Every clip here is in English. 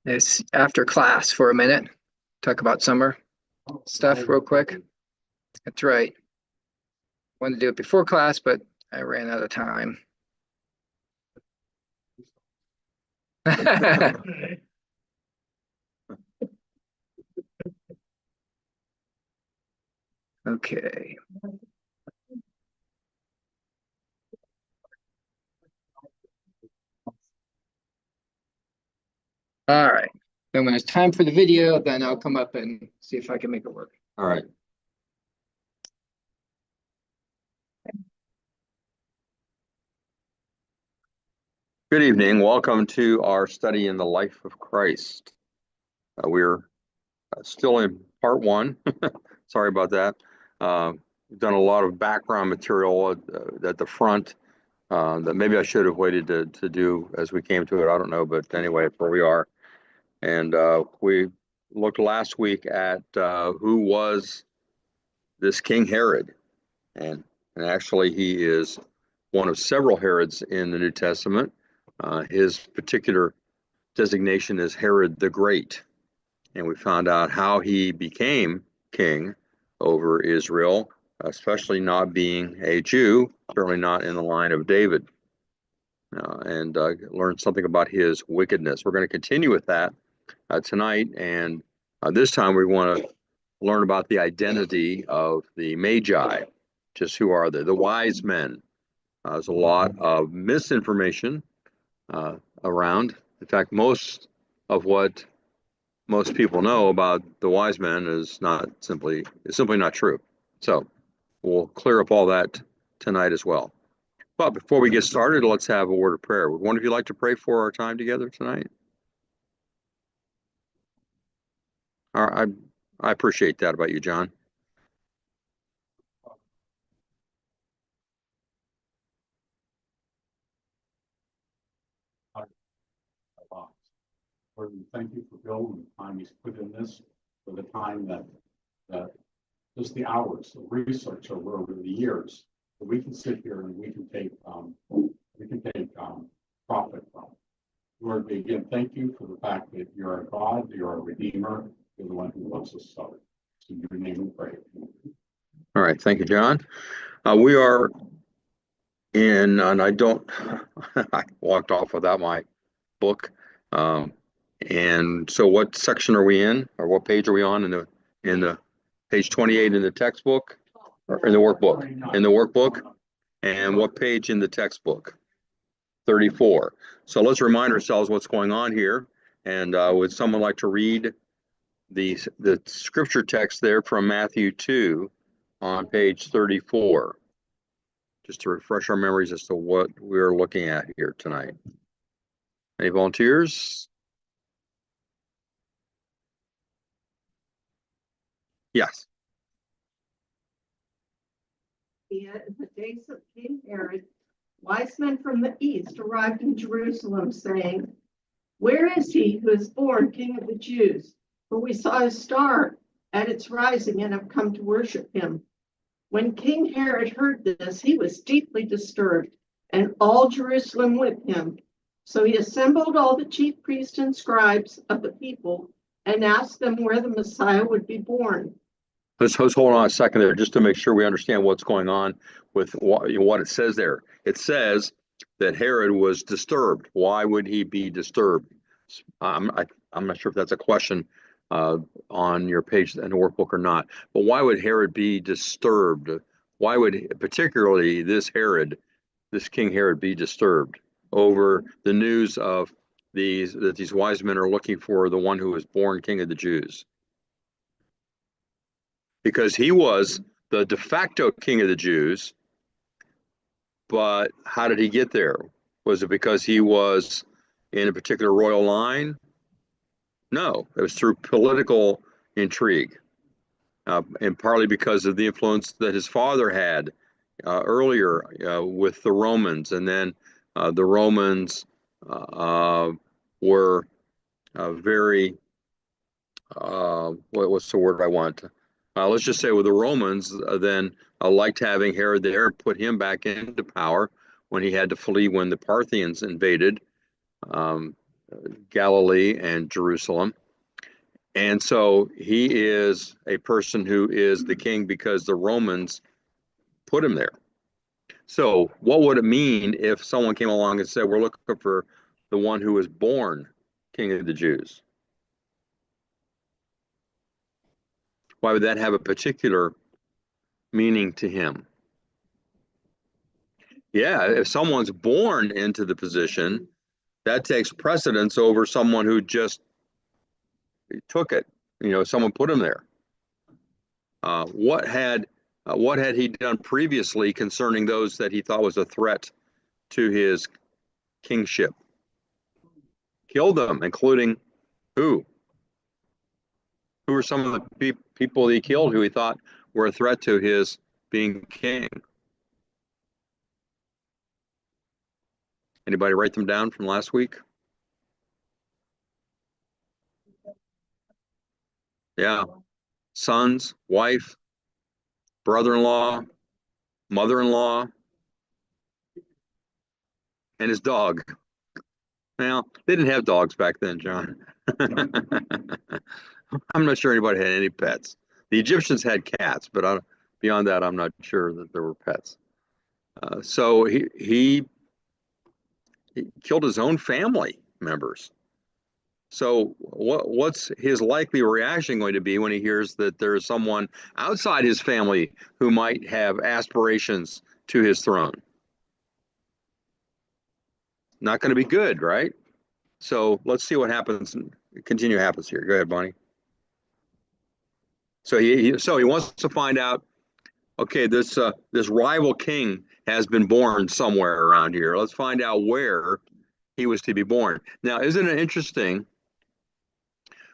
It's after class for a minute. Talk about summer stuff real quick. That's right. Wanted to do it before class, but I ran out of time. Okay. All right. Then when it's time for the video, then I'll come up and see if I can make it work. All right. Good evening. Welcome to our study in the life of Christ. We're still in part one. Sorry about that. We've done a lot of background material at the front that maybe I should have waited to do as we came to it. I don't know, but anyway, that's where we are. And we looked last week at who was this King Herod. And actually, he is one of several Herods in the New Testament. His particular designation is Herod the Great. And we found out how he became king over Israel, especially not being a Jew, certainly not in the line of David, and learned something about his wickedness. We're going to continue with that tonight. And this time we want to learn about the identity of the Magi. Just who are they? The wise men. There's a lot of misinformation around. In fact, most of what most people know about the wise men is simply not true. So we'll clear up all that tonight as well. But before we get started, let's have a word of prayer. Would one of you like to pray for our time together tonight? I appreciate that about you, John. Lord, we thank you for Bill and the time he's put in this, for the time that just the hours of research over the years that we can sit here and we can take profit from. Lord, again, thank you for the fact that you're a God, you're a Redeemer, you're the one who loves us so. In your name we pray. All right, thank you, John. We are in, and I walked off without my book. And so what section are we in, or what page are we on in the page 28 in the textbook, or in the workbook? In the workbook. And what page in the textbook? 34. So let's remind ourselves what's going on here. And would someone like to read the scripture text there from Matthew 2 on page 34, just to refresh our memories as to what we're looking at here tonight? Any volunteers? Yes. In the days of King Herod, wise men from the east arrived in Jerusalem, saying, "Where is he who is born King of the Jews? For we saw his star at its rising and have come to worship him." When King Herod heard this, he was deeply disturbed, and all Jerusalem with him. So he assembled all the chief priests and scribes of the people and asked them where the Messiah would be born. Let's hold on a second there, just to make sure we understand what's going on with what it says there. It says that Herod was disturbed. Why would he be disturbed? I'm not sure if that's a question on your page in the workbook or not. But why would Herod be disturbed? Why would particularly this King Herod, be disturbed over the news of that these wise men are looking for the one who was born King of the Jews? Because he was the de facto king of the Jews, but how did he get there? Was it because he was in a particular royal line? No, it was through political intrigue, and partly because of the influence that his father had earlier with the Romans, and then the Romans were very, what's the word I want? Let's just say with the Romans, then liked having Herod there, put him back into power when he had to flee when the Parthians invaded. Galilee and Jerusalem. And so he is a person who is the king because the Romans put him there. So what would it mean if someone came along and said, we're looking for the one who was born king of the Jews? Why would that have a particular meaning to him? Yeah, if someone's born into the position, that takes precedence over someone who just took it. Someone put him there. What had he done previously concerning those that he thought was a threat to his kingship? Killed them, including who? Who were some of the people he killed who he thought were a threat to his being king? Anybody write them down from last week? Yeah. Sons, wife, brother-in-law, mother-in-law, and his dog. Well, they didn't have dogs back then, John. I'm not sure anybody had any pets. The Egyptians had cats, but beyond that, I'm not sure that there were pets. So he killed his own family members. So what's his likely reaction going to be when he hears that there is someone outside his family who might have aspirations to his throne? Not going to be good, right? So let's see what happens. Continue happens here. Go ahead, Bonnie. So he wants to find out. Okay, this rival king has been born somewhere around here. Let's find out where he was to be born. Now, isn't it interesting?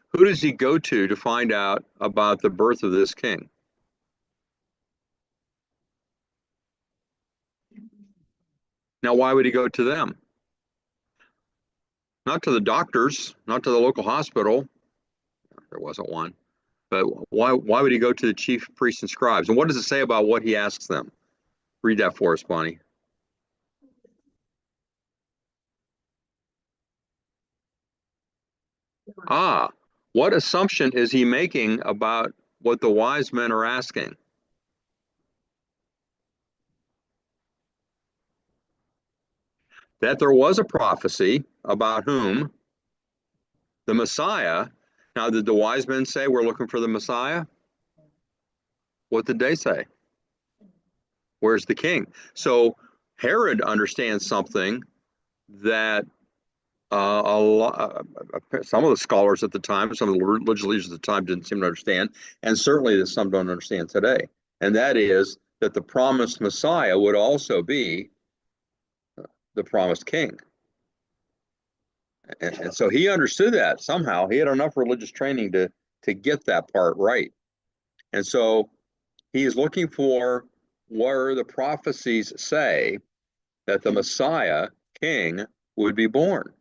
Who does he go to find out about the birth of this king? Now, why would he go to them? Not to the doctors, not to the local hospital. There wasn't one. But why would he go to the chief priests and scribes? And what does it say about what he asks them? Read that for us, Bonnie. What assumption is he making about what the wise men are asking? That there was a prophecy about whom? The Messiah. Now, did the wise men say we're looking for the Messiah? What did they say? Where's the king? So Herod understands something that some of the scholars at the time, some of the religious leaders at the time didn't seem to understand, and certainly that some don't understand today. And that is that the promised Messiah would also be the promised king. And so he understood that somehow. He had enough religious training to get that part right. And so he is looking for where the prophecies say that the Messiah, king, would be born.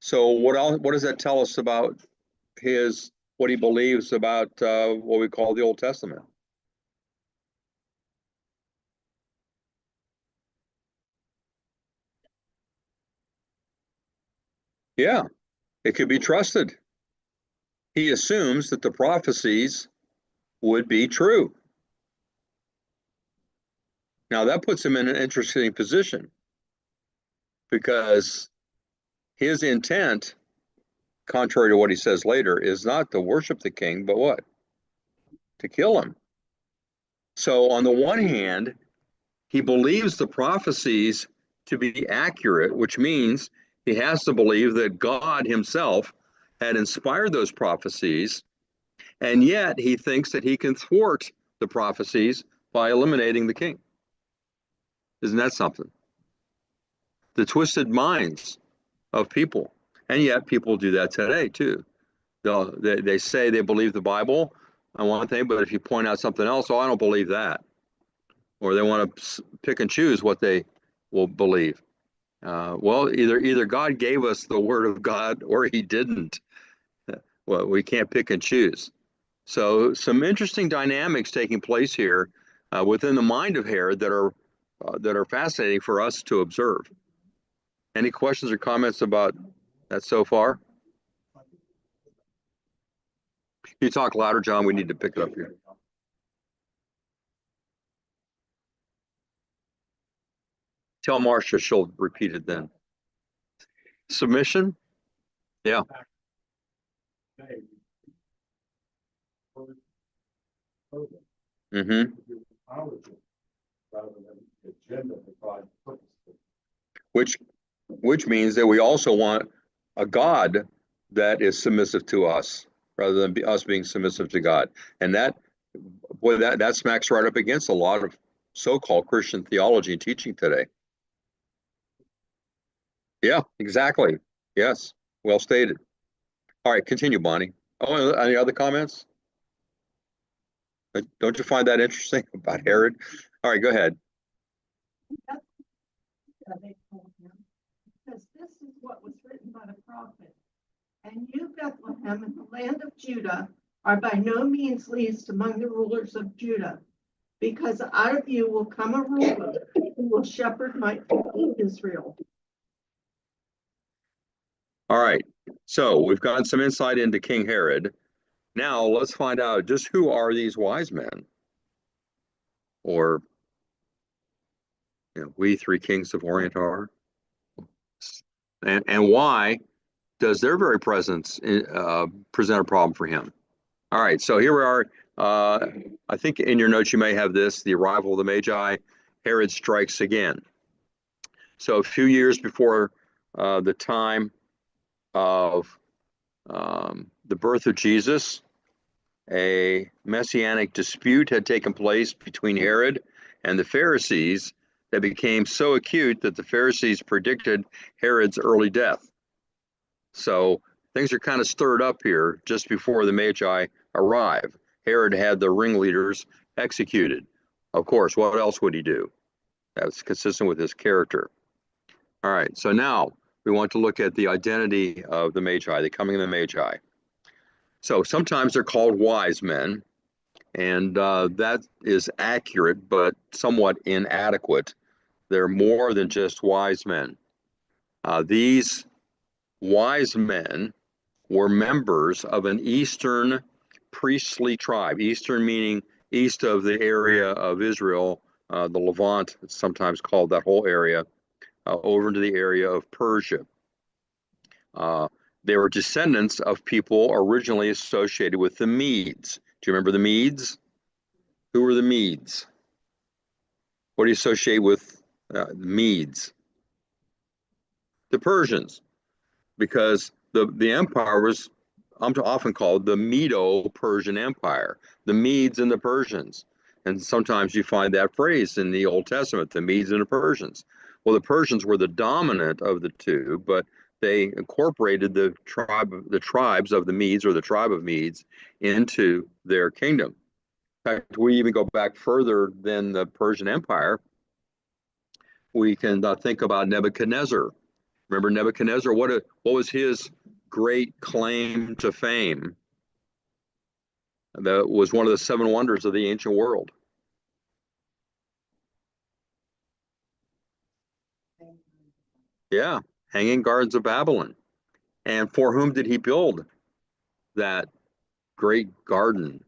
So what does that tell us about what he believes about what we call the Old Testament? Yeah, it could be trusted. He assumes that the prophecies would be true. Now that puts him in an interesting position because his intent, contrary to what he says later, is not to worship the king, but what? To kill him. So on the one hand, he believes the prophecies to be accurate, which means he has to believe that God himself had inspired those prophecies, and yet he thinks that he can thwart the prophecies by eliminating the king. Isn't that something? The twisted minds of people. And yet people do that today too. They say they believe the Bible on one thing, but if you point out something else, I don't believe that. Or they want to pick and choose what they will believe. Well, either God gave us the word of God or he didn't. Well, we can't pick and choose. So some interesting dynamics taking place here within the mind of Herod that are fascinating for us to observe. Any questions or comments about that so far? Can you talk louder, John? We need to pick it up here. Tell Marcia she'll repeat it then. Submission? Yeah. Hey, Mm-hmm. Rather than the agenda that God put us to. Which means that we also want a God that is submissive to us rather than us being submissive to God. And that, boy, that smacks right up against a lot of so-called Christian theology and teaching today. Yeah, exactly. Yes, well stated. All right, continue, Bonnie. Oh, any other comments? Don't you find that interesting about Herod? All right, go ahead. They told him, because this is what was written by the prophet. And you, Bethlehem, in the land of Judah, are by no means least among the rulers of Judah, because out of you will come a ruler who will shepherd my people Israel. All right, so we've gotten some insight into King Herod. Now let's find out just who are these wise men, or we three kings of Orient are, and why does their very presence present a problem for him? All right, so here we are. I think in your notes you may have this: the arrival of the Magi. Herod strikes again. So a few years before the time of the birth of Jesus, a messianic dispute had taken place between Herod and the Pharisees that became so acute that the Pharisees predicted Herod's early death. So things are kind of stirred up here just before the Magi arrive. Herod had the ringleaders executed. Of course, what else would he do? That's consistent with his character. All right, so now we want to look at the identity of the Magi, the coming of the Magi. So sometimes they're called wise men, and that is accurate, but somewhat inadequate. They're more than just wise men. These wise men were members of an Eastern priestly tribe. Eastern meaning east of the area of Israel, the Levant, it's sometimes called that whole area, over into the area of Persia. They were descendants of people originally associated with the Medes. Do you remember the Medes? Who were the Medes? What do you associate with the Medes? The Persians, because the empire was often called the Medo-Persian Empire, the Medes and the Persians. And sometimes you find that phrase in the Old Testament, the Medes and the Persians. Well, the Persians were the dominant of the two, but they incorporated the tribes of the Medes, or the tribe of Medes, into their kingdom. In fact, we even go back further than the Persian Empire. We can think about Nebuchadnezzar. Remember Nebuchadnezzar? What was his great claim to fame? That was one of the seven wonders of the ancient world. Yeah, Hanging Gardens of Babylon. And for whom did he build that great garden?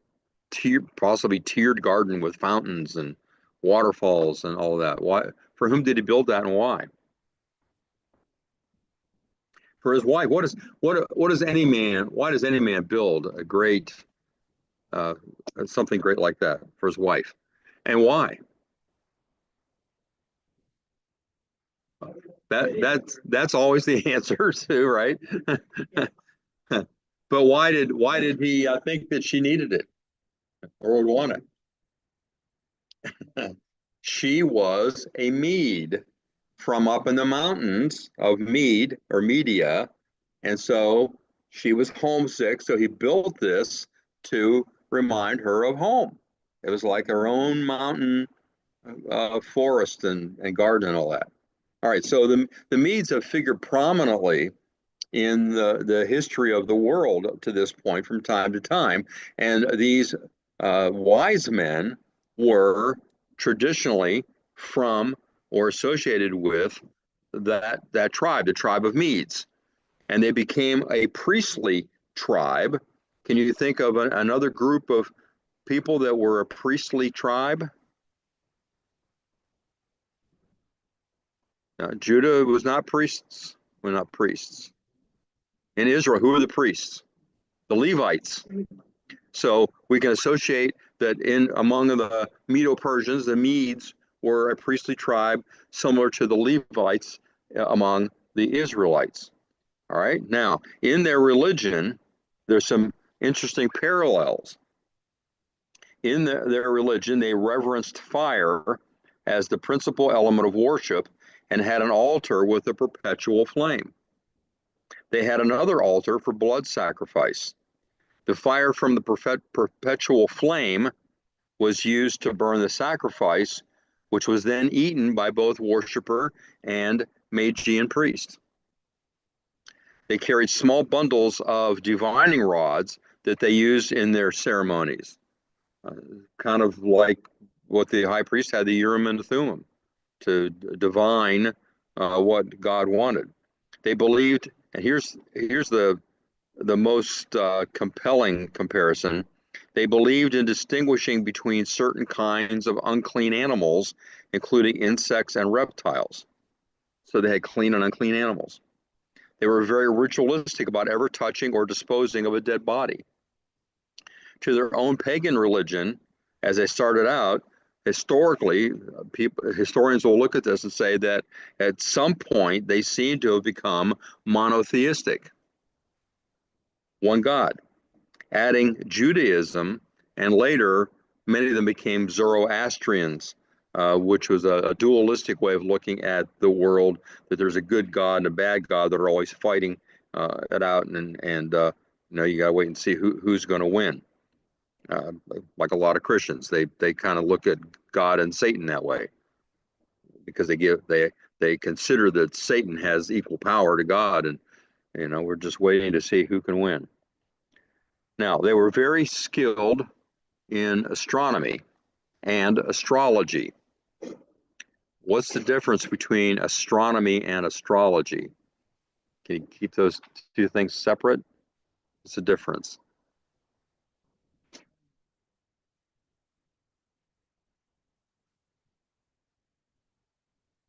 Possibly tiered garden with fountains and waterfalls and all that. Why? For whom did he build that, and why? For his wife. What does any man? Why does any man build a great something great like that for his wife, and why? That's always the answer too, right? But why did he think that she needed it or would want it? She was a Mede from up in the mountains of Mede or Media, and so she was homesick. So he built this to remind her of home. It was like her own mountain forest and garden and all that. All right, so the Medes have figured prominently in the history of the world to this point from time to time. And these wise men were traditionally from or associated with that tribe, the tribe of Medes, and they became a priestly tribe. Can you think of another group of people that were a priestly tribe? Judah was not priests. We're not priests. In Israel, who are the priests? The Levites. So we can associate that in among the Medo-Persians, the Medes were a priestly tribe similar to the Levites among the Israelites. All right. Now, in their religion, there's some interesting parallels. In their religion, they reverenced fire as the principal element of worship and had an altar with a perpetual flame. They had another altar for blood sacrifice. The fire from the perpetual flame was used to burn the sacrifice, which was then eaten by both worshiper and Magian priest. They carried small bundles of divining rods that they used in their ceremonies, kind of like what the high priest had, the Urim and Thummim, to divine what God wanted. They believed, and here's the most compelling comparison. They believed in distinguishing between certain kinds of unclean animals, including insects and reptiles. So they had clean and unclean animals. They were very ritualistic about ever touching or disposing of a dead body. To their own pagan religion, as they started out, historically, historians will look at this and say that at some point they seem to have become monotheistic, one God. Adding Judaism, and later many of them became Zoroastrians, which was a dualistic way of looking at the world, that there's a good God and a bad God that are always fighting it out, and you got to wait and see who's going to win. Like a lot of Christians, they kind of look at God and Satan that way, because they consider that Satan has equal power to God, and we're just waiting to see who can win. Now, they were very skilled in astronomy and astrology. What's the difference between astronomy and astrology? Can you keep those two things separate? What's the difference?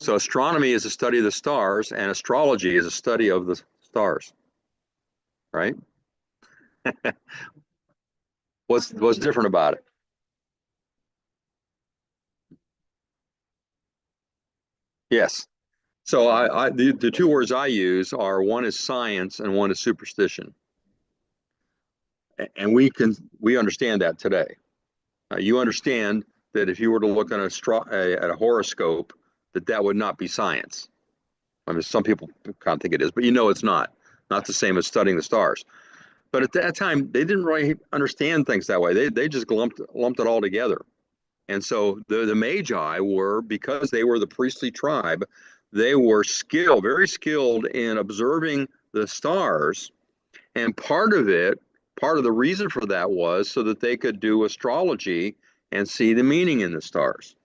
So astronomy is a study of the stars, and astrology is a study of the stars, right? What's different about it? Yes. So the two words I use are, one is science and one is superstition. And we understand that today. You understand that if you were to look at a horoscope, that would not be science. I mean, some people kind of think it is, but it's not the same as studying the stars. But at that time, they didn't really understand things that way. They just lumped it all together. And so the Magi were, because they were the priestly tribe, they were very skilled in observing the stars. And part of the reason for that was so that they could do astrology and see the meaning in the stars.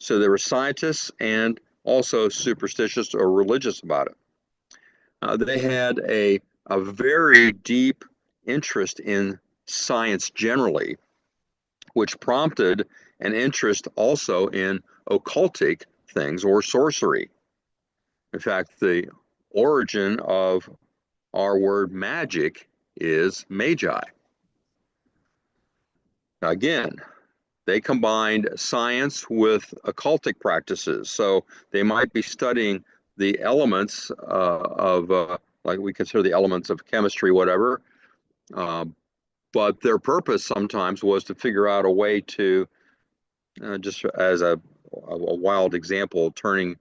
So they were scientists and also superstitious or religious about it. They had a very deep interest in science generally, which prompted an interest also in occultic things or sorcery. In fact, the origin of our word magic is magi. Again, they combined science with occultic practices. So they might be studying the elements like we consider the elements of chemistry, whatever. But their purpose sometimes was to figure out a way to, just as a wild example, turning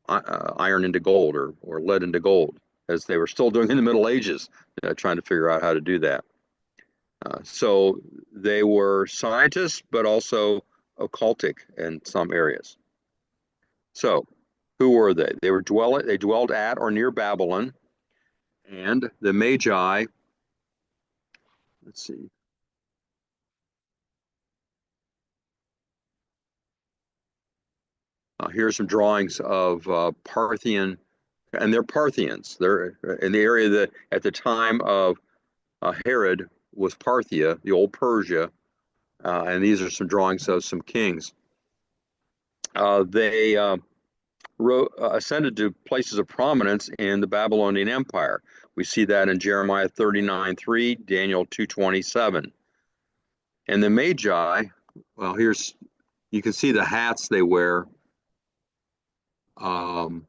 iron into gold or lead into gold, as they were still doing in the Middle Ages, trying to figure out how to do that. So they were scientists, but also occultic in some areas. So who were they? They dwelled at or near Babylon, and the Magi, let's see. Here's some drawings of Parthian, and they're Parthians. They're in the area that at the time of Herod was Parthia, the old Persia, and these are some drawings of some kings. They ascended to places of prominence in the Babylonian Empire. We see that in Jeremiah 39:3, Daniel 2:27. And the Magi, well, you can see the hats they wear, and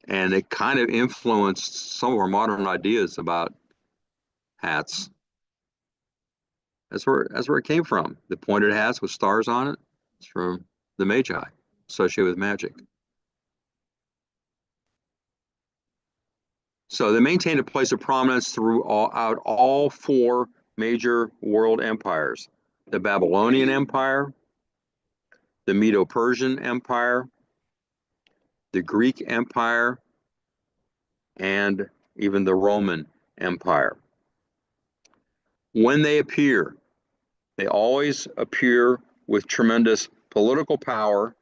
it kind of influenced some of our modern ideas about hats. That's where it came from. The pointed hats with stars on it. It's from the Magi, associated with magic. So they maintained a place of prominence throughout all four major world empires: the Babylonian Empire, the Medo-Persian Empire, the Greek Empire, and even the Roman Empire. When they appear, they always appear with tremendous political power,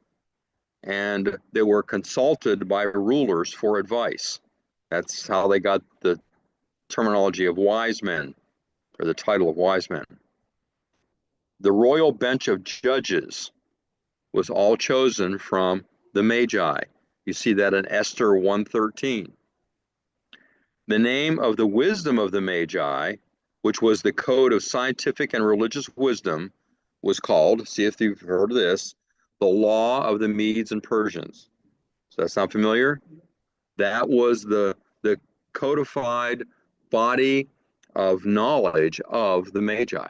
and they were consulted by rulers for advice. That's how they got the terminology of wise men, or the title of wise men. The royal bench of judges was all chosen from the Magi. You see that in Esther 1:13. The name of the wisdom of the Magi, which was the code of scientific and religious wisdom, was called, see if you've heard of this, the Law of the Medes and Persians. So that sound familiar? That was the codified body of knowledge of the Magi.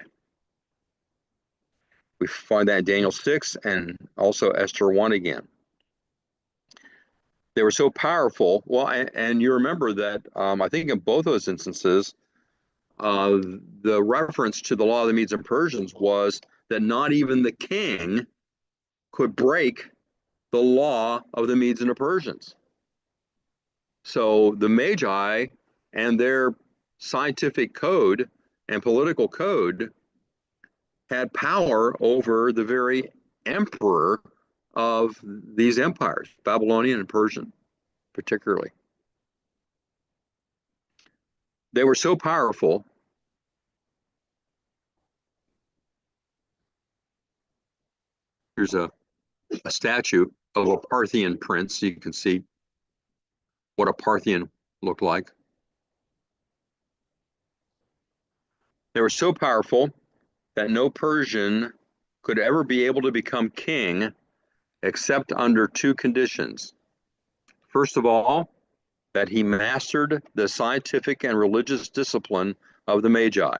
We find that in Daniel 6 and also Esther 1 again. They were so powerful. Well, and you remember that I think in both those instances, the reference to the law of the Medes and Persians was that not even the king could break the law of the Medes and the Persians. So the Magi and their scientific code and political code had power over the very emperor of these empires, Babylonian and Persian particularly. They were so powerful here's a statue of a Parthian prince. You can see what a Parthian looked like. They were so powerful that no Persian could ever be able to become king except under two conditions. First of all, that he mastered the scientific and religious discipline of the Magi.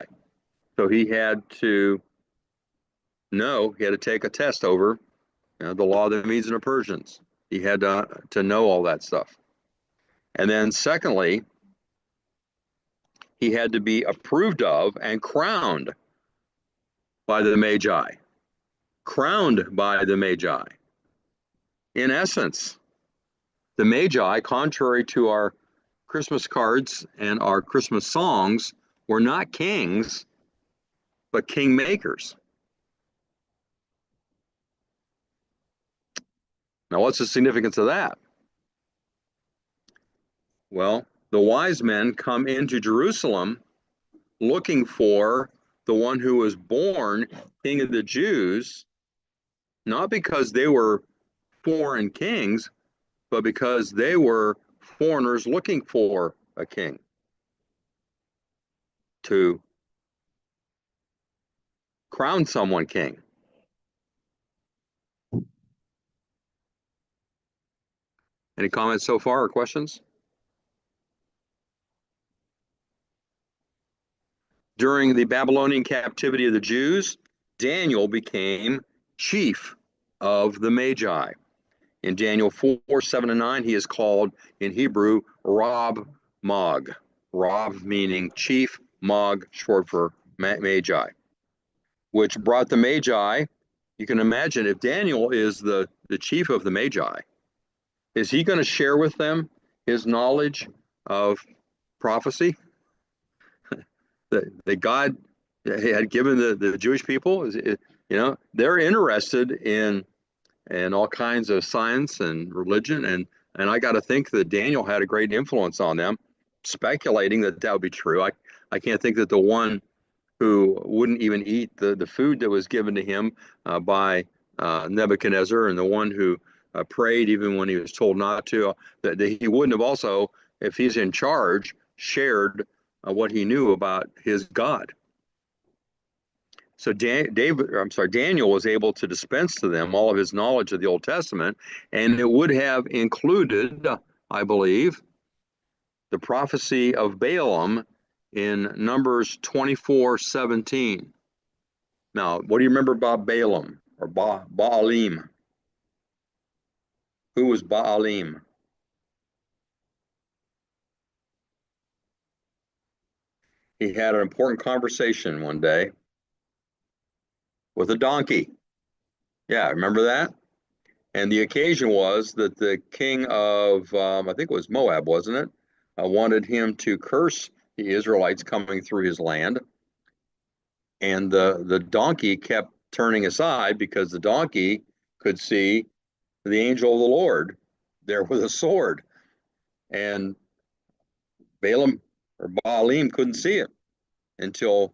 So he had to take a test over the law of the Medes and the Persians. He had to know all that stuff. And then secondly, he had to be approved of and crowned by the Magi. Crowned by the Magi. In essence, the Magi, contrary to our Christmas cards and our Christmas songs, were not kings, but king makers. Now, what's the significance of that? Well, the wise men come into Jerusalem looking for the one who was born King of the Jews, not because they were foreign kings, but because they were foreigners looking for a king to crown someone king. Any comments so far or questions? During the Babylonian captivity of the Jews, Daniel became chief of the Magi. In Daniel 4:7-9, he is called in Hebrew Rab Mag. Rab meaning chief, Mag short for Magi, which brought the Magi. You can imagine if Daniel is the chief of the Magi, is he going to share with them his knowledge of prophecy that God had given the Jewish people? They're interested in and all kinds of science and religion. And I got to think that Daniel had a great influence on them, speculating that that would be true. I can't think that the one who wouldn't even eat the food that was given to him by Nebuchadnezzar, and the one who prayed even when he was told not to, that he wouldn't have also, if he's in charge, shared what he knew about his God. So Daniel was able to dispense to them all of his knowledge of the Old Testament, and it would have included, I believe, the prophecy of Balaam in Numbers 24:17. Now, what do you remember about Balaam or Baalim? Who was Baalim? He had an important conversation one day with a donkey. Yeah, remember that? And the occasion was that the king of, I think it was Moab, wasn't it? Wanted him to curse the Israelites coming through his land. And the donkey kept turning aside because the donkey could see the angel of the Lord there with a sword. And Balaam or Baalim couldn't see it until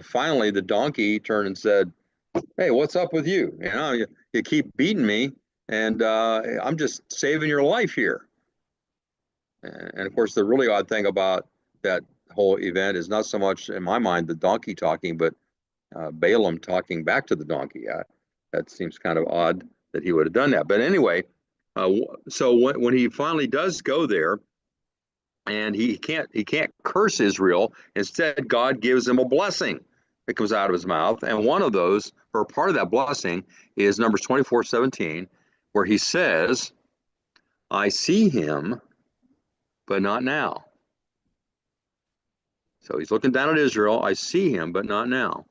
finally the donkey turned and said, "Hey, what's up with you? You know, you keep beating me, and I'm just saving your life here." And of course, the really odd thing about that whole event is not so much, in my mind, the donkey talking, but Balaam talking back to the donkey. That seems kind of odd that he would have done that. But anyway, so when he finally does go there, and he can't curse Israel. Instead, God gives him a blessing that comes out of his mouth. And one of those, or part of that blessing, is Numbers 24:17, where he says, "I see him, but not now." So he's looking down at Israel. "I see him, but not now.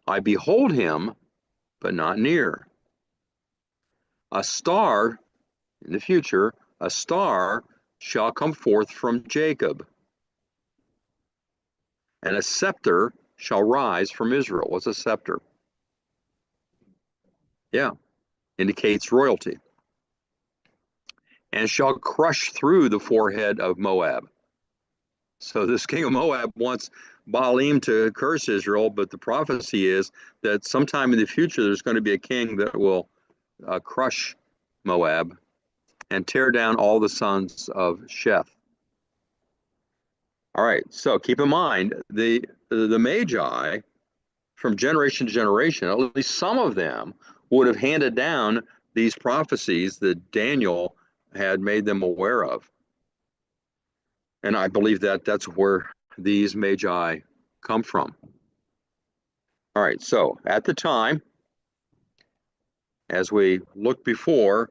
I behold him, but not near. A star," in the future, "a star shall come forth from Jacob, and a scepter shall rise from Israel." What's a scepter? Yeah, indicates royalty. "And shall crush through the forehead of Moab." So this king of Moab wants Baalim to curse Israel, but the prophecy is that sometime in the future there's going to be a king that will crush Moab and tear down all the sons of Sheth. All right, so keep in mind the Magi, from generation to generation, at least some of them would have handed down these prophecies that Daniel had made them aware of. And I believe that that's where these Magi come from. All right, so at the time, as we looked before,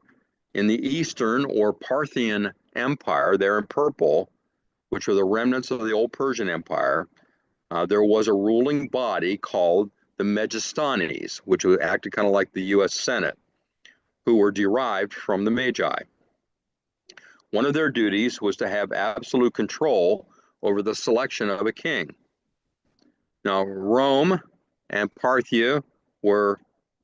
in the Eastern or Parthian Empire, there in purple, which are the remnants of the old Persian Empire, there was a ruling body called the Megistanes, which acted kind of like the U.S. Senate, who were derived from the Magi. One of their duties was to have absolute control over the selection of a king. Now, Rome and Parthia were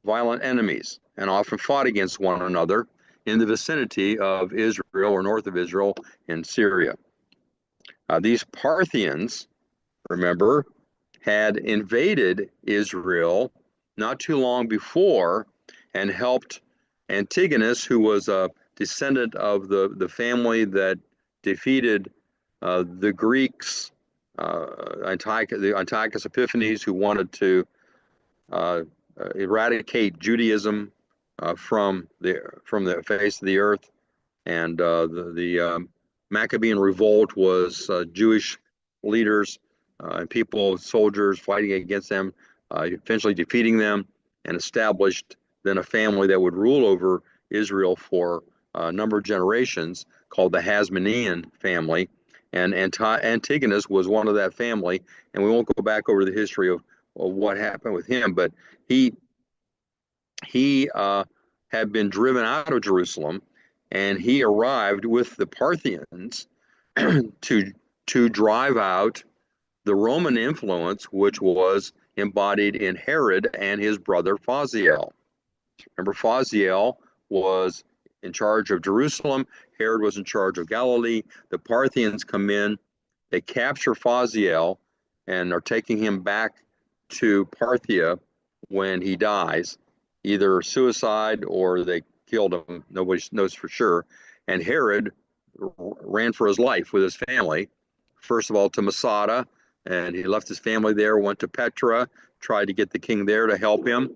violent enemies and often fought against one another in the vicinity of Israel or north of Israel in Syria. These Parthians, remember, had invaded Israel not too long before and helped Antigonus, who was a descendant of the family that defeated the Greeks, Antiochus Epiphanes, who wanted to eradicate Judaism from the face of the earth. And the Maccabean revolt was Jewish leaders and people, soldiers fighting against them, eventually defeating them, and established then a family that would rule over Israel for a number of generations, called the Hasmonean family. And Antigonus was one of that family. And we won't go back over the history of what happened with him, but he had been driven out of Jerusalem, and he arrived with the Parthians to drive out the Roman influence, which was embodied in Herod and his brother Phaziel. Remember, Phaziel was in charge of Jerusalem. Herod was in charge of Galilee. The Parthians come in, they capture Phaziel and are taking him back to Parthia when he dies, either suicide or they killed him. Nobody knows for sure. And Herod ran for his life with his family, first of all to Masada, and he left his family there, went to Petra, tried to get the king there to help him.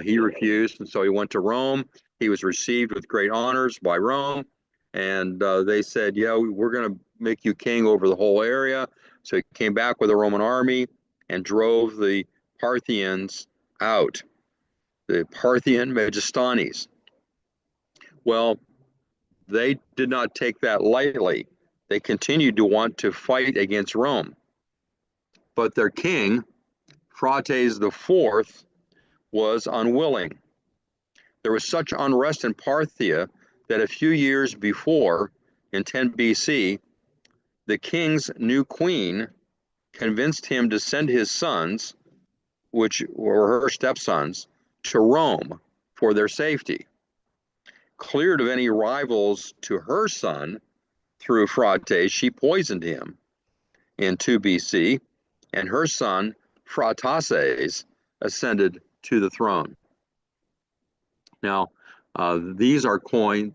He refused, and so he went to Rome. He was received with great honors by Rome, and they said, yeah, we're going to make you king over the whole area. So he came back with a Roman army and drove the Parthians out, the Parthian Magistanes. Well, they did not take that lightly. They continued to want to fight against Rome. But their king, Phraates IV, was unwilling. There was such unrest in Parthia that a few years before, in 10 BC, the king's new queen convinced him to send his sons, which were her stepsons, to Rome for their safety. Cleared of any rivals to her son through Phraates, she poisoned him in 2 BC, and her son, Phraates, ascended to the throne. Now, these are coined.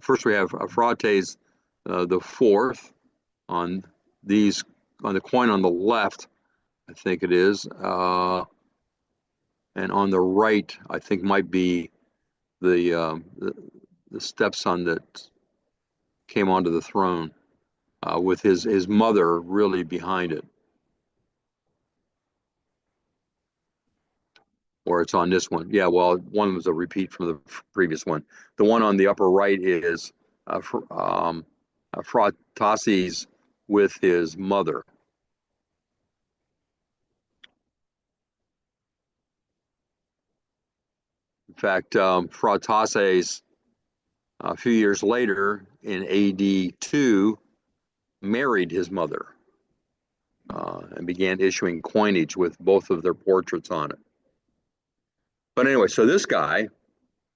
First, we have Phraates the fourth on these on the coin on the left, I think it is, and on the right, I think might be the stepson that came onto the throne, with his mother really behind it. Or it's on this one. Yeah, well, one was a repeat from the previous one. The one on the upper right is Phraates with his mother. In fact, Phraates, a few years later in AD 2, married his mother and began issuing coinage with both of their portraits on it. But anyway, so this guy,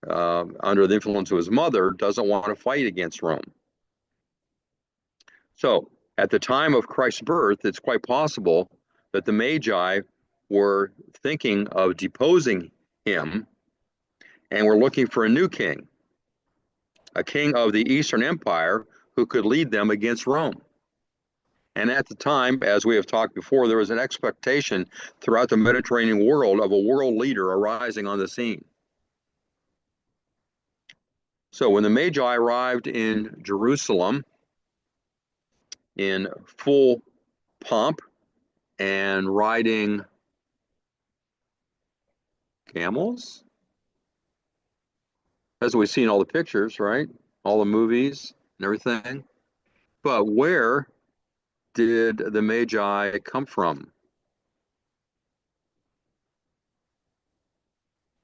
under the influence of his mother, doesn't want to fight against Rome. So at the time of Christ's birth, it's quite possible that the Magi were thinking of deposing him and were looking for a new king, a king of the Eastern Empire who could lead them against Rome. And at the time, as we have talked before, there was an expectation throughout the Mediterranean world of a world leader arising on the scene. So when the Magi arrived in Jerusalem in full pomp and riding camels, as we've seen all the pictures, right? All the movies and everything. But where did the Magi come from?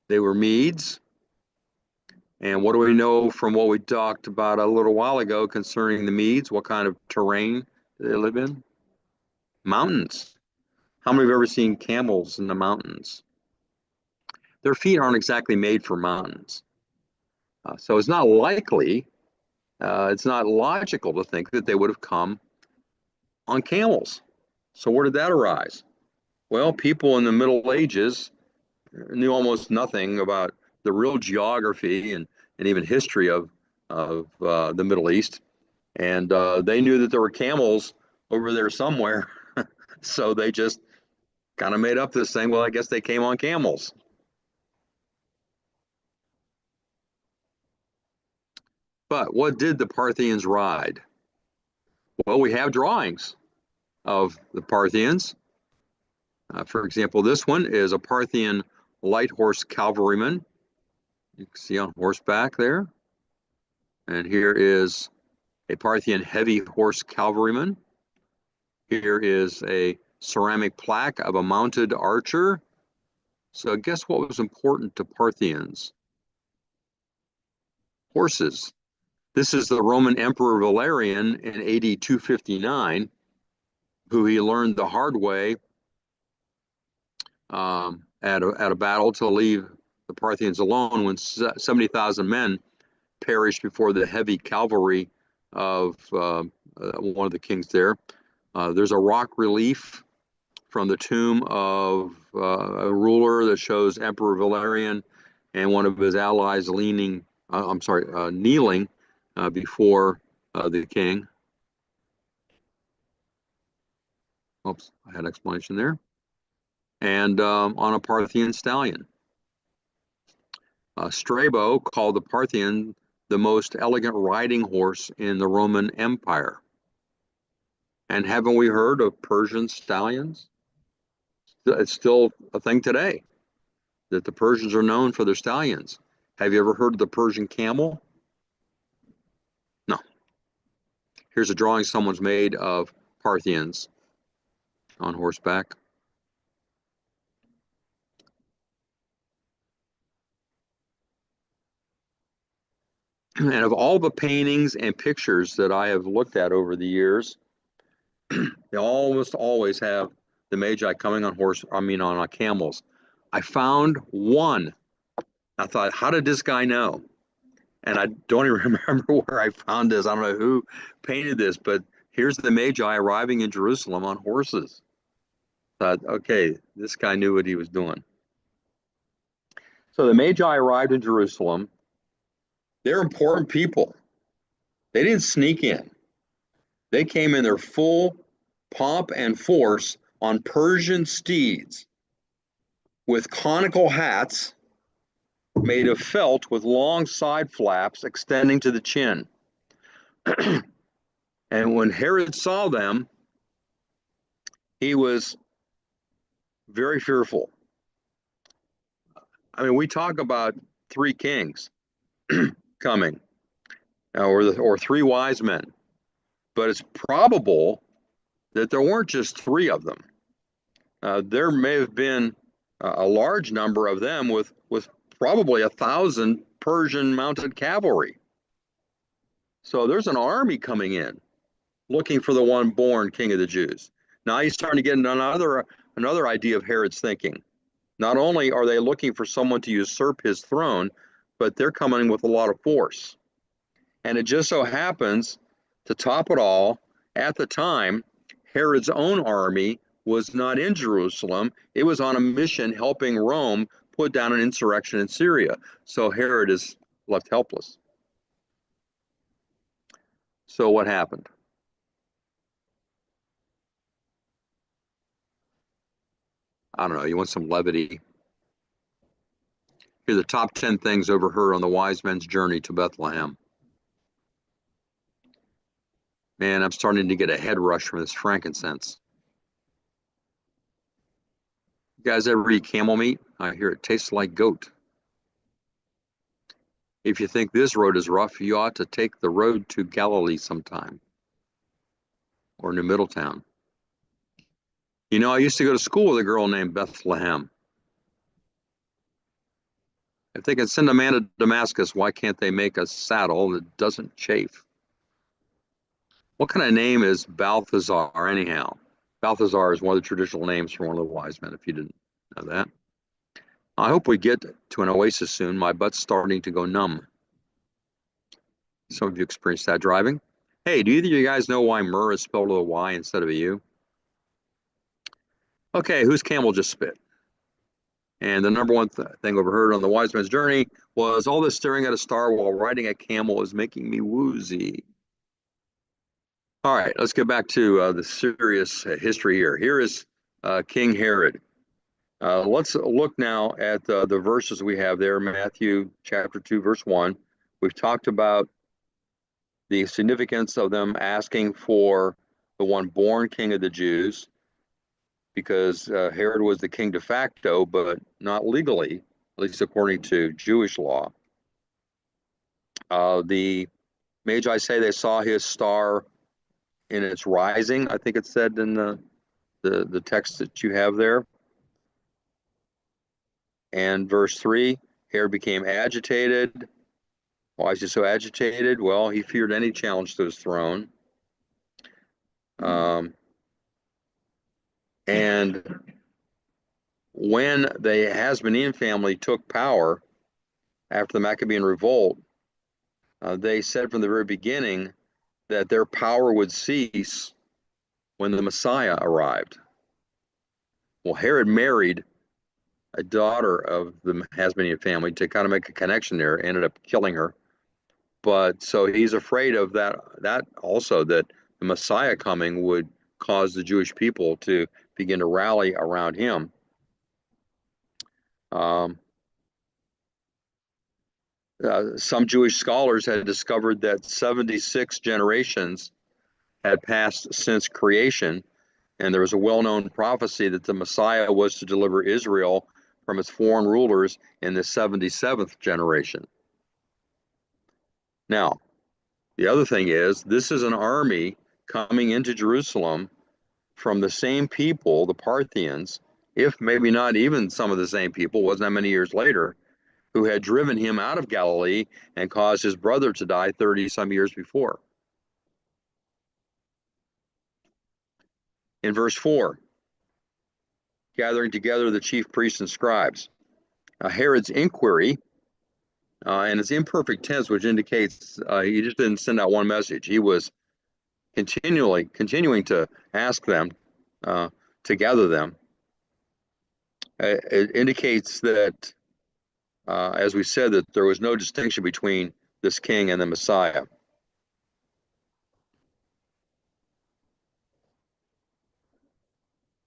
They were Medes. And what do we know from what we talked about a little while ago concerning the Medes? What kind of terrain do they live in? Mountains. How many have ever seen camels in the mountains? Their feet aren't exactly made for mountains. So it's not likely, it's not logical to think that they would have come on camels. So where did that arise? Well, people in the Middle Ages knew almost nothing about the real geography and even history of the Middle East. And they knew that there were camels over there somewhere. So they just kind of made up this thing. Well, I guess they came on camels. But what did the Parthians ride? Well, we have drawings of the Parthians. For example, this one is a Parthian light horse cavalryman. You can see on horseback there. And here is a Parthian heavy horse cavalryman. Here is a ceramic plaque of a mounted archer. So guess what was important to Parthians? Horses. This is the Roman Emperor Valerian in AD 259, who he learned the hard way at a battle to leave the Parthians alone, when 70,000 men perished before the heavy cavalry of one of the kings there. There's a rock relief from the tomb of a ruler that shows Emperor Valerian and one of his allies kneeling before the king. Oops, I had an explanation there. And on a Parthian stallion. Strabo called the Parthian the most elegant riding horse in the Roman Empire. And haven't we heard of Persian stallions? It's still a thing today, that the Persians are known for their stallions. Have you ever heard of the Persian camel? No. Here's a drawing someone's made of Parthians on horseback. And of all the paintings and pictures that I have looked at over the years, they almost always have the Magi coming on camels. I found one. I thought, how did this guy know? And I don't even remember where I found this. I don't know who painted this, but here's the Magi arriving in Jerusalem on horses. Thought, okay, this guy knew what he was doing. So the Magi arrived in Jerusalem. They're important people. They didn't sneak in. They came in their full pomp and force on Persian steeds with conical hats made of felt with long side flaps extending to the chin. And when Herod saw them, he was very fearful. I mean, we talk about three kings coming, or three wise men, but it's probable that there weren't just three of them. There may have been a large number of them with probably 1,000 Persian mounted cavalry. So there's an army coming in looking for the one born king of the Jews. Now he's starting to get another idea of Herod's thinking. Not only are they looking for someone to usurp his throne, but they're coming with a lot of force. And it just so happens, to top it all, at the time, Herod's own army was not in Jerusalem. It was on a mission helping Rome put down an insurrection in Syria. So Herod is left helpless. So what happened? I don't know, you want some levity? Here are the top 10 things overheard on the wise men's journey to Bethlehem. Man, I'm starting to get a head rush from this frankincense. You guys ever eat camel meat? I hear it tastes like goat. If you think this road is rough, you ought to take the road to Galilee sometime, or New Middletown. You know, I used to go to school with a girl named Bethlehem. If they can send a man to Damascus, why can't they make a saddle that doesn't chafe? What kind of name is Balthazar anyhow? Balthazar is one of the traditional names for one of the wise men, if you didn't know that. I hope we get to an oasis soon. My butt's starting to go numb. Some of you experienced that driving. Hey, do either of you guys know why myrrh is spelled with a Y instead of a U? Okay, whose camel just spit? And the number one thing overheard on the wise man's journey was, all this staring at a star while riding a camel is making me woozy. All right, let's get back to the serious history here. Here is King Herod. Let's look now at the verses we have there, Matthew chapter 2, verse 1. We've talked about the significance of them asking for the one born king of the Jews, because Herod was the king de facto, but not legally, at least according to Jewish law. The Magi say they saw his star in its rising. I think it said in the text that you have there. And verse 3, Herod became agitated. Why is he so agitated? Well, he feared any challenge to his throne. And when the Hasmonean family took power after the Maccabean revolt, they said from the very beginning that their power would cease when the Messiah arrived. Well, Herod married a daughter of the Hasmonean family to kind of make a connection there, ended up killing her. But so he's afraid of that also, that the Messiah coming would cause the Jewish people to begin to rally around him. Some Jewish scholars had discovered that 76 generations had passed since creation, and there was a well-known prophecy that the Messiah was to deliver Israel from its foreign rulers in the 77th generation. Now, the other thing is, this is an army coming into Jerusalem from the same people, the Parthians, if maybe not even some of the same people, wasn't that many years later, who had driven him out of Galilee and caused his brother to die 30 some years before. In verse 4, gathering together the chief priests and scribes. Herod's inquiry, and it's imperfect tense, which indicates he just didn't send out one message. He was continuing to ask them, to gather them. It indicates that, as we said, that there was no distinction between this king and the Messiah.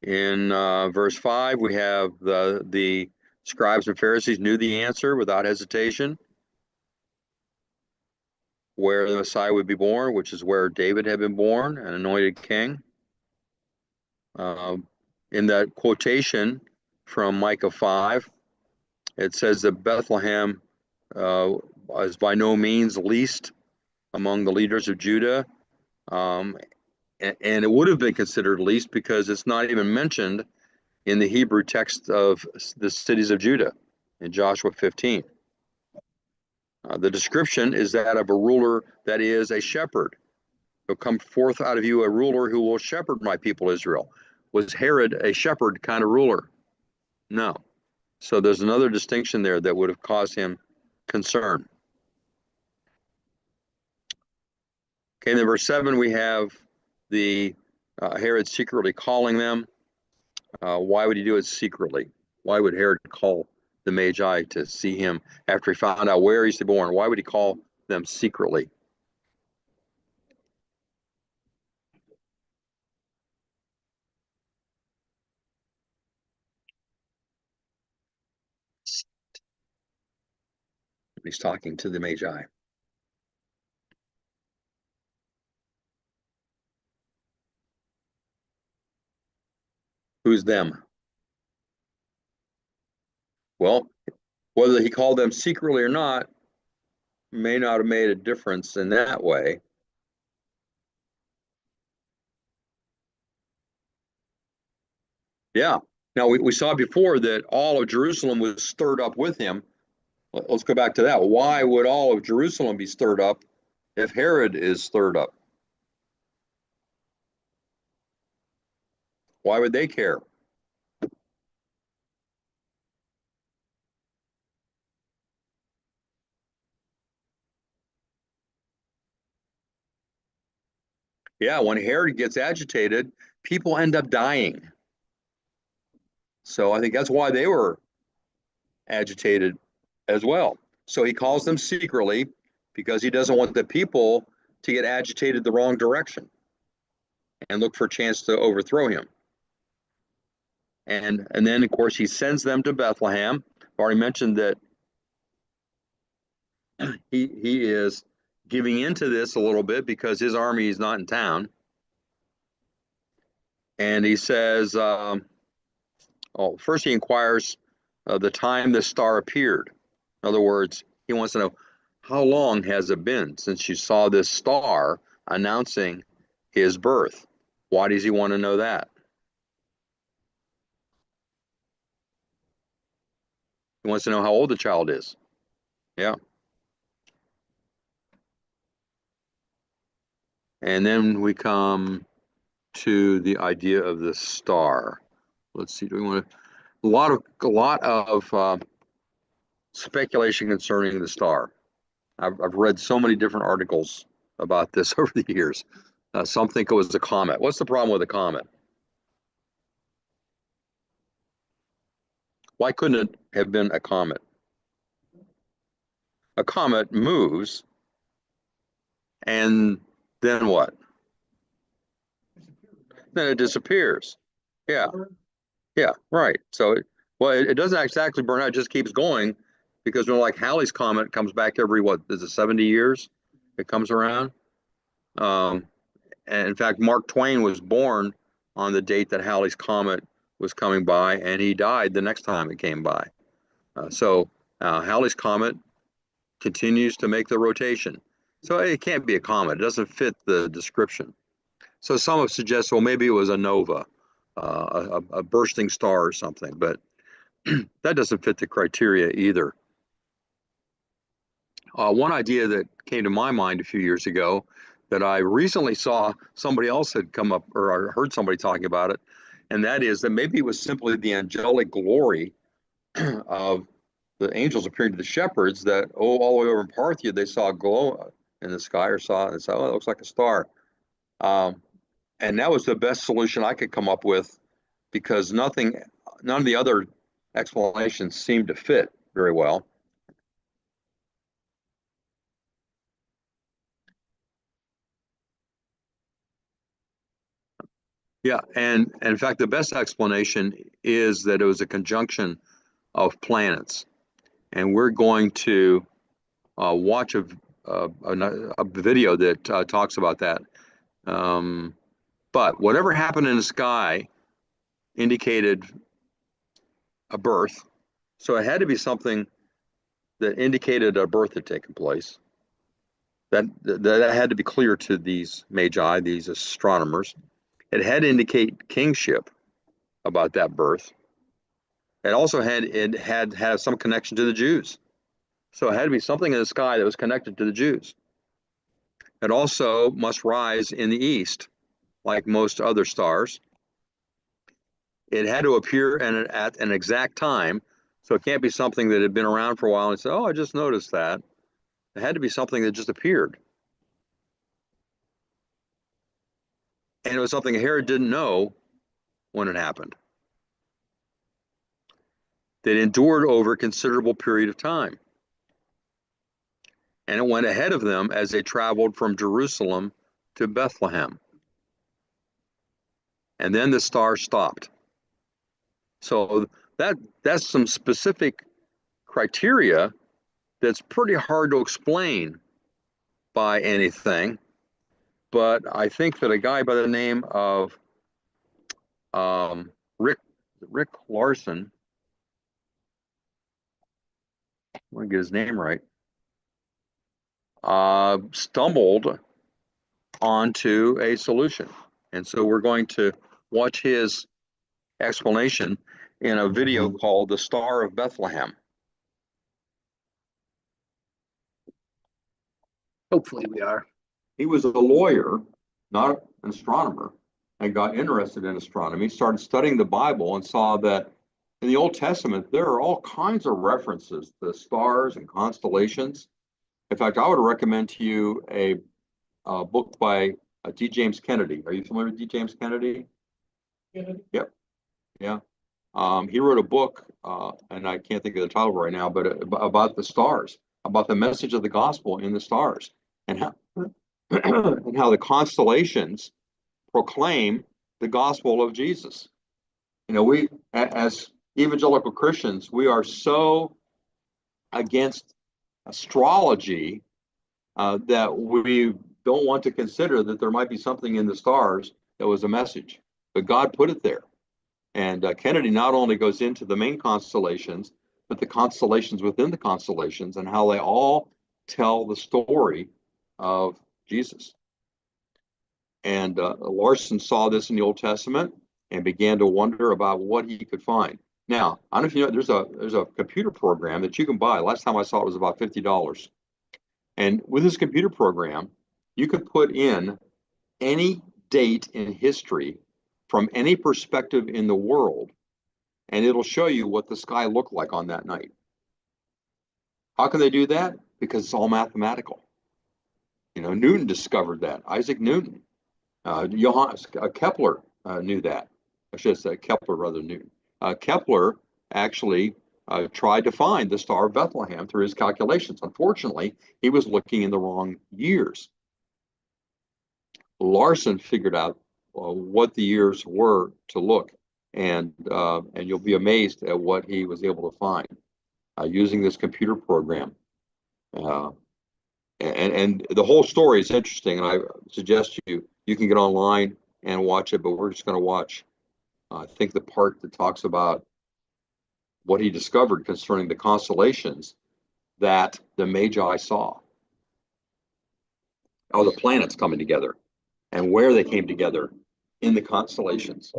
In verse 5, we have the scribes and Pharisees knew the answer without hesitation, where the Messiah would be born, which is where David had been born, an anointed king. In that quotation from Micah 5, it says that Bethlehem is by no means least among the leaders of Judah. And it would have been considered least because it's not even mentioned in the Hebrew text of the cities of Judah in Joshua 15. The description is that of a ruler that is a shepherd. There'll come forth out of you a ruler who will shepherd my people Israel. Was Herod a shepherd kind of ruler? No. So there's another distinction there that would have caused him concern. Okay, then verse 7, we have the Herod secretly calling them. Why would he do it secretly? Why would Herod call the Magi to see him after he found out where he's born? Why would he call them secretly? He's talking to the Magi. Who's them? Well, whether he called them secretly or not may not have made a difference in that way. Yeah. Now, we saw before that all of Jerusalem was stirred up with him. Let's go back to that. Why would all of Jerusalem be stirred up if Herod is stirred up? Why would they care? Yeah, when Herod gets agitated, people end up dying. So I think that's why they were agitated as well. So he calls them secretly because he doesn't want the people to get agitated the wrong direction and look for a chance to overthrow him. And then, of course, he sends them to Bethlehem. I've already mentioned that he is giving into this a little bit because his army is not in town. And he says, first he inquires the time the star appeared. In other words, he wants to know, how long has it been since you saw this star announcing his birth? Why does he want to know that? He wants to know how old the child is. Yeah. And then we come to the idea of the star. Let's see, do we want to a lot of speculation concerning the star. I've read so many different articles about this over the years. Some think it was a comet. What's the problem with a comet? Why couldn't it have been a comet? A comet moves, and then what? Then it disappears. Yeah, yeah, right. So, well, it doesn't exactly burn out; it just keeps going because, like Halley's comet comes back every what is it, 70 years? It comes around. Um, and in fact, Mark Twain was born on the date that Halley's comet was coming by, and he died the next time it came by. Halley's comet continues to make the rotation. So it can't be a comet. It doesn't fit the description. So some have suggested, well, maybe it was a nova, a bursting star or something, but that doesn't fit the criteria either. One idea that came to my mind a few years ago that I recently saw somebody else had come up, or I heard somebody talking about it, and that is that maybe it was simply the angelic glory of the angels appearing to the shepherds that, all the way over in Parthia, they saw a glow in the sky or saw it and said, oh, it looks like a star. And that was the best solution I could come up with because none of the other explanations seemed to fit very well. Yeah, and in fact, the best explanation is that it was a conjunction of planets. And we're going to watch a video that talks about that. But whatever happened in the sky indicated a birth. So it had to be something that indicated a birth had taken place. That had to be clear to these magi, these astronomers. It had to indicate kingship about that birth. It also had some connection to the Jews. So it had to be something in the sky that was connected to the Jews. It also must rise in the east, like most other stars. It had to appear at an exact time. So it can't be something that had been around for a while and said, oh, I just noticed that. It had to be something that just appeared. And it was something Herod didn't know when it happened. That endured over a considerable period of time. And it went ahead of them as they traveled from Jerusalem to Bethlehem. And then the star stopped. So that's some specific criteria that's pretty hard to explain by anything. But I think that a guy by the name of Rick Larson, I want to get his name right, stumbled onto a solution. And so we're going to watch his explanation in a video called The Star of Bethlehem. Hopefully we are. He was a lawyer, not an astronomer, and got interested in astronomy, started studying the Bible, and saw that in the Old Testament, there are all kinds of references to stars and constellations. In fact, I would recommend to you a book by D. James Kennedy. Are you familiar with D. James Kennedy? Yep. Yeah. He wrote a book, and I can't think of the title right now, but about the stars, about the message of the gospel in the stars, and how and how the constellations proclaim the gospel of Jesus. You know, we as evangelical Christians, we are so against astrology that we don't want to consider that there might be something in the stars that was a message, but God put it there. And Kennedy not only goes into the main constellations, but the constellations within the constellations and how they all tell the story of Jesus. And Larson saw this in the Old Testament and began to wonder about what he could find. Now, I don't know if you know, there's a computer program that you can buy. Last time I saw it was about $50. And with this computer program, you can put in any date in history from any perspective in the world and it'll show you what the sky looked like on that night. How can they do that? Because it's all mathematical. Newton discovered that. Isaac Newton, Johannes Kepler knew that. I should say Kepler rather than Newton. Kepler actually tried to find the Star of Bethlehem through his calculations. Unfortunately, he was looking in the wrong years. Larson figured out what the years were to look, and you'll be amazed at what he was able to find using this computer program. And the whole story is interesting, and I suggest you can get online and watch it, but we're just going to watch, I think, the part that talks about what he discovered concerning the constellations that the Magi saw. Oh, the planets coming together and where they came together in the constellations.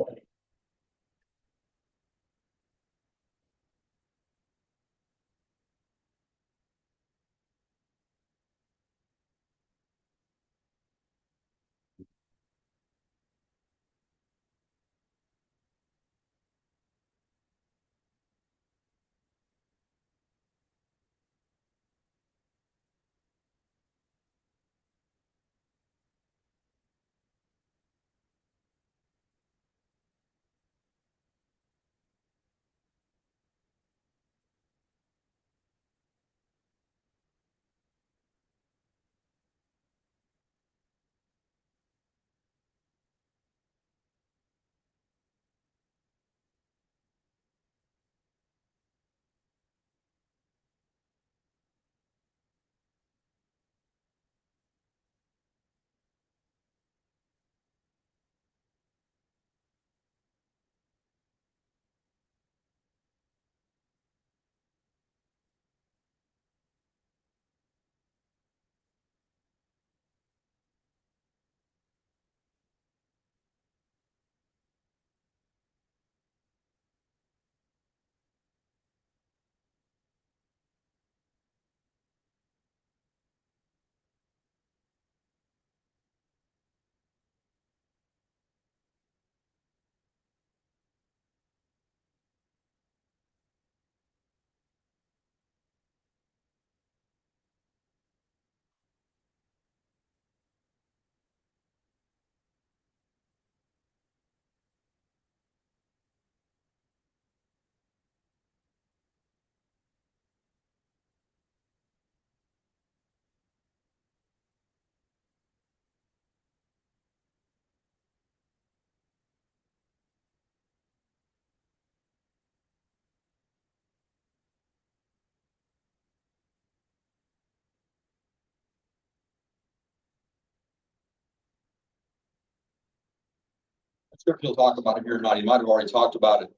Scripture will talk about it here or not. He might have already talked about it.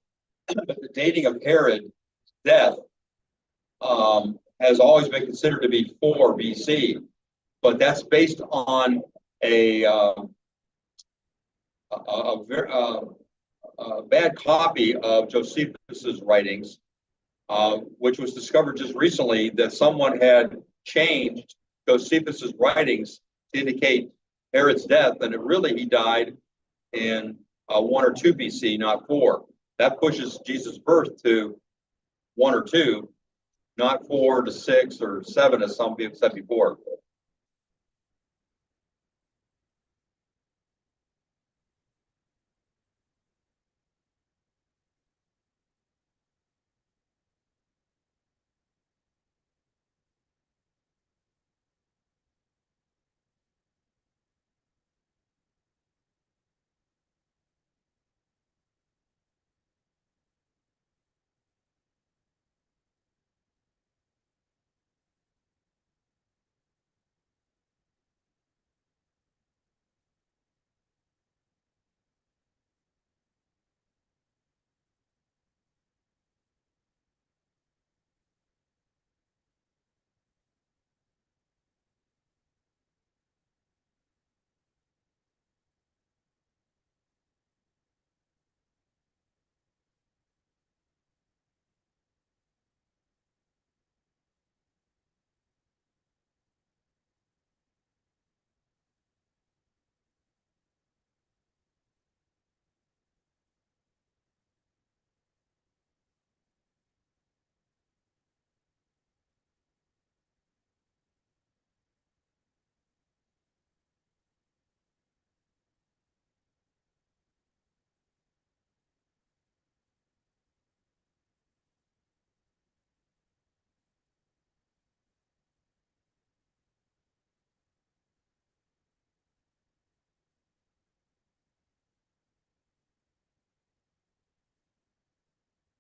But the dating of Herod's death has always been considered to be 4 BC, but that's based on a bad copy of Josephus's writings, which was discovered just recently that someone had changed Josephus's writings to indicate Herod's death, and he died in 1 or 2 BC, not 4. That pushes Jesus' birth to 1 or 2, not 4 to 6 or 7, as some people said before.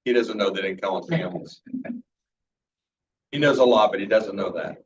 He doesn't know they didn't come on camels. He knows a lot, but he doesn't know that.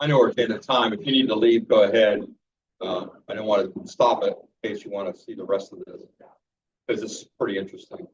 I know we're at the end of time. If you need to leave, go ahead. I don't want to stop it in case you want to see the rest of this, because it's pretty interesting.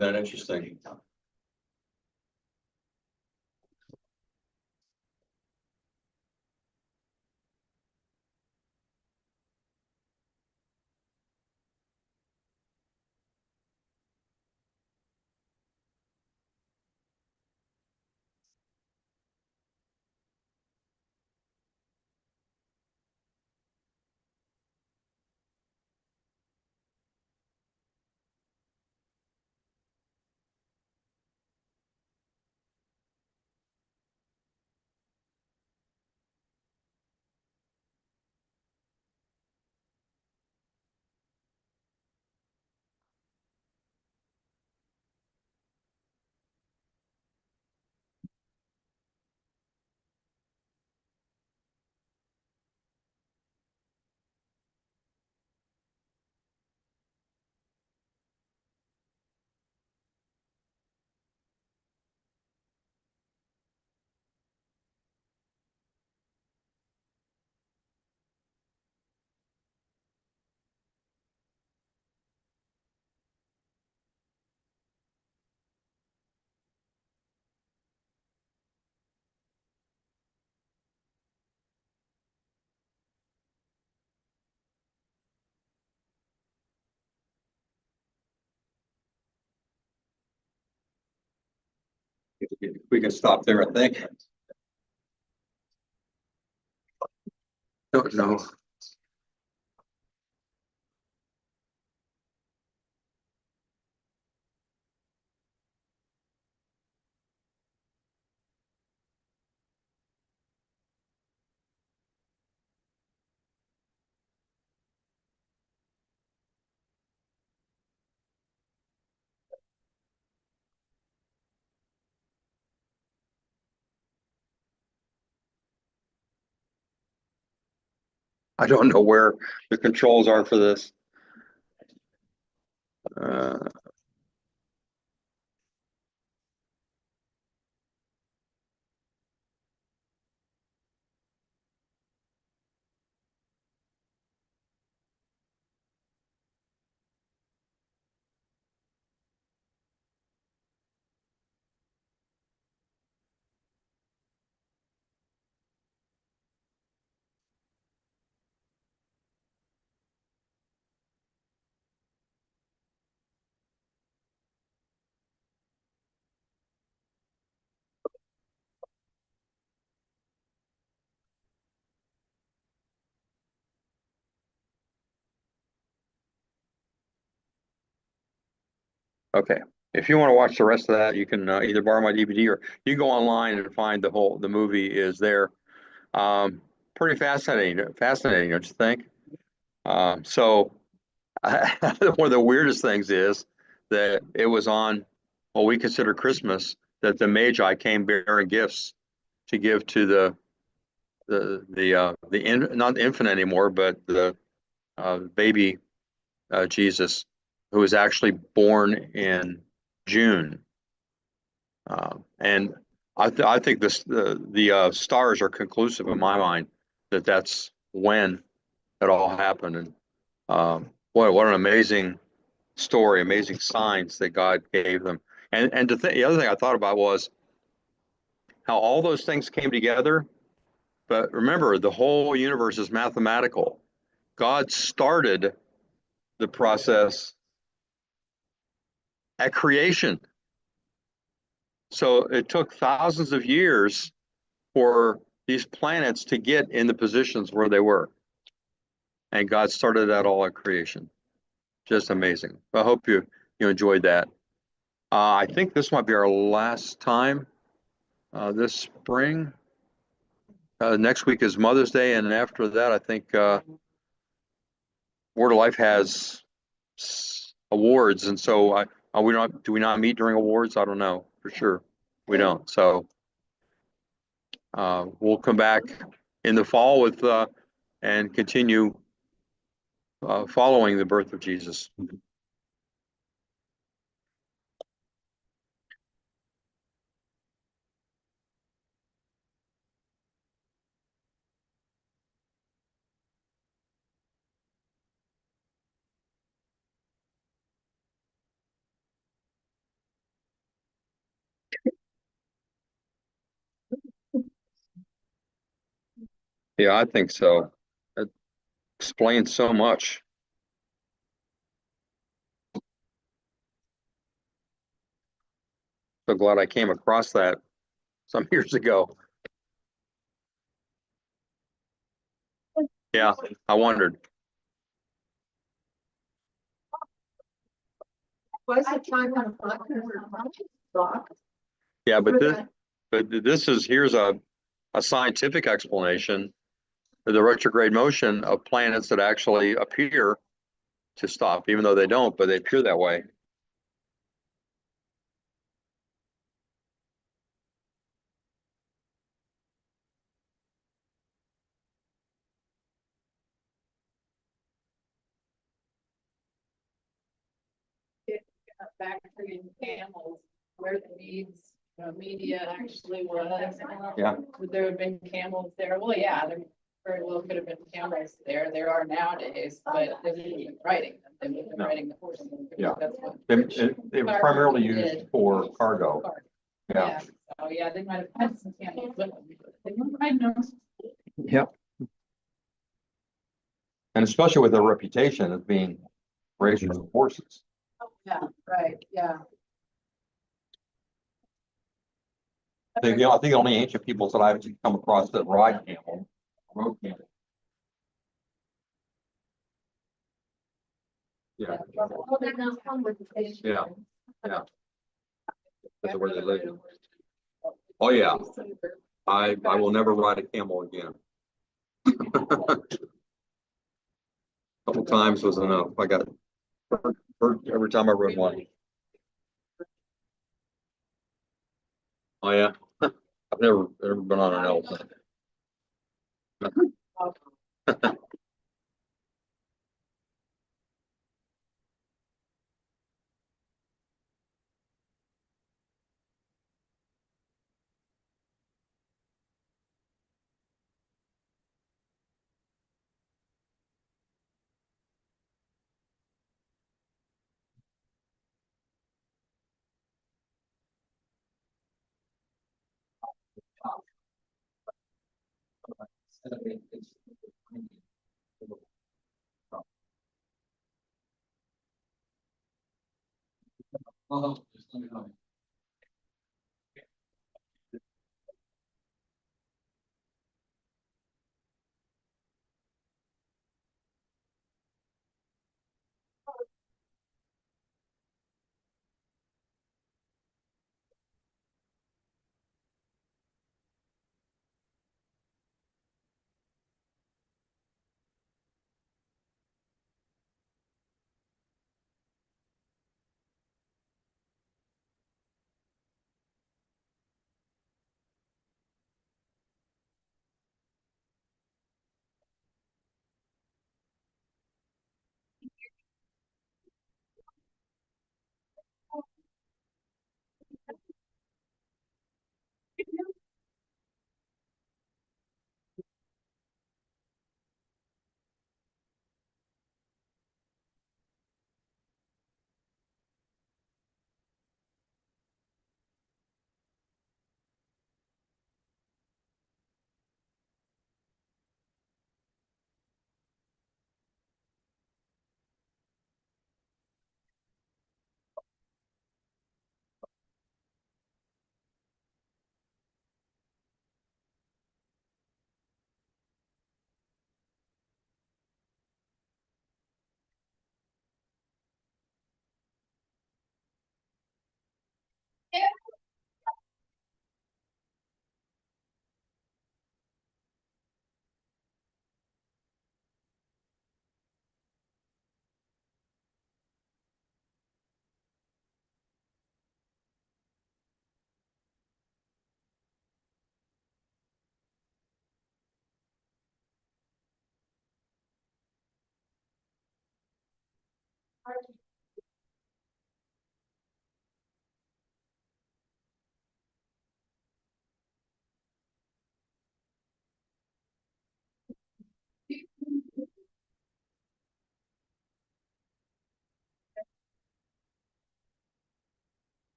Isn't that interesting? We can stop there, I think. Don't know. I don't know where the controls are for this. Uh, okay, if you want to watch the rest of that, you can either borrow my DVD or you can go online and find the movie is there. Pretty fascinating, don't you think? So one of the weirdest things is that it was on what we consider Christmas that the Magi came bearing gifts to give to not the infant anymore, but the baby Jesus, who was actually born in June. And I think the stars are conclusive in my mind that that's when it all happened. And boy, what an amazing story, amazing signs that God gave them. And the other thing I thought about was how all those things came together. But remember, the whole universe is mathematical. God started the process at creation. So it took thousands of years for these planets to get in the positions where they were. And God started that all at creation. Just amazing. I hope you enjoyed that. I think this might be our last time this spring. Next week is Mother's Day, and after that, I think Word of Life has awards, and so do we not meet during awards? I don't know for sure. We don't. So we'll come back in the fall with and continue following the birth of Jesus. Yeah, I think so. It explains so much. So glad I came across that some years ago. Yeah, I wondered. Was it time on block? Yeah, but here's a scientific explanation for the retrograde motion of planets that actually appear to stop, even though they don't, but they appear that way. Factory in camels, where the needs, media actually was. Yeah. Would there have been camels there? Well, yeah, there very well could have been camels there. There are nowadays, but they wouldn't be riding them. They would have been No. riding the horses. Yeah. That's what. They were primarily used for cargo. Yeah. So yeah, they might have had some camels with them. They weren't riding them. Yep. And especially with their reputation as being racers of horses. Yeah, right, yeah. I think the only ancient peoples that I've come across that ride camel, rode camel. Yeah. Yeah. Yeah. That's where they live. Oh yeah, I will never ride a camel again. Couple times was enough. I got hurt every time I rode one. Oh yeah, I've never been on an elephant.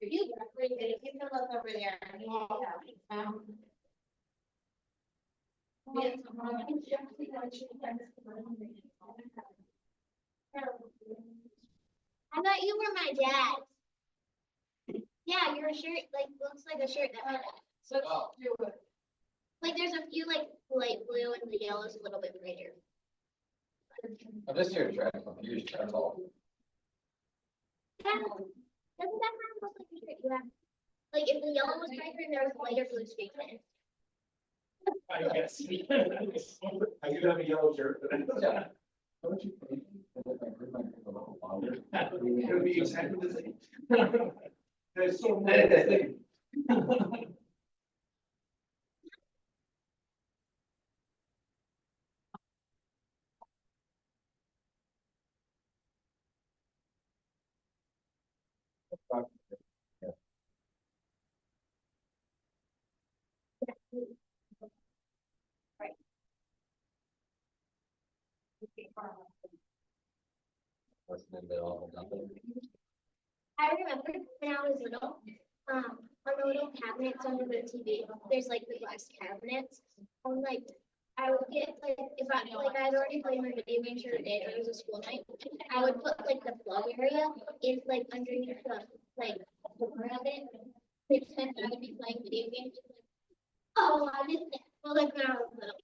You can look over there. I thought you were my dad. Yeah, your shirt like looks like a shirt that my dad. So, Like there's a few like light blue and the yellow is a little bit brighter. I'm just here to try to confuse you, that's all. Yeah. Doesn't that kind of look like a shirt you have? Like if the yellow was brighter and there was lighter blue streaks in it. I guess. I do have a yellow shirt, but. Yeah. Don't you think? It would be exactly the same. There's so many. I remember when I was little, on the little cabinets under the TV, there's like the glass cabinets. And like, I would get like, if I, like I'd already played my video games for the day, or it was a school night, I would put like the plug area in like underneath the, like, corner of it. Pretend I would be playing video games. Oh, I did that. Well, like when I was little.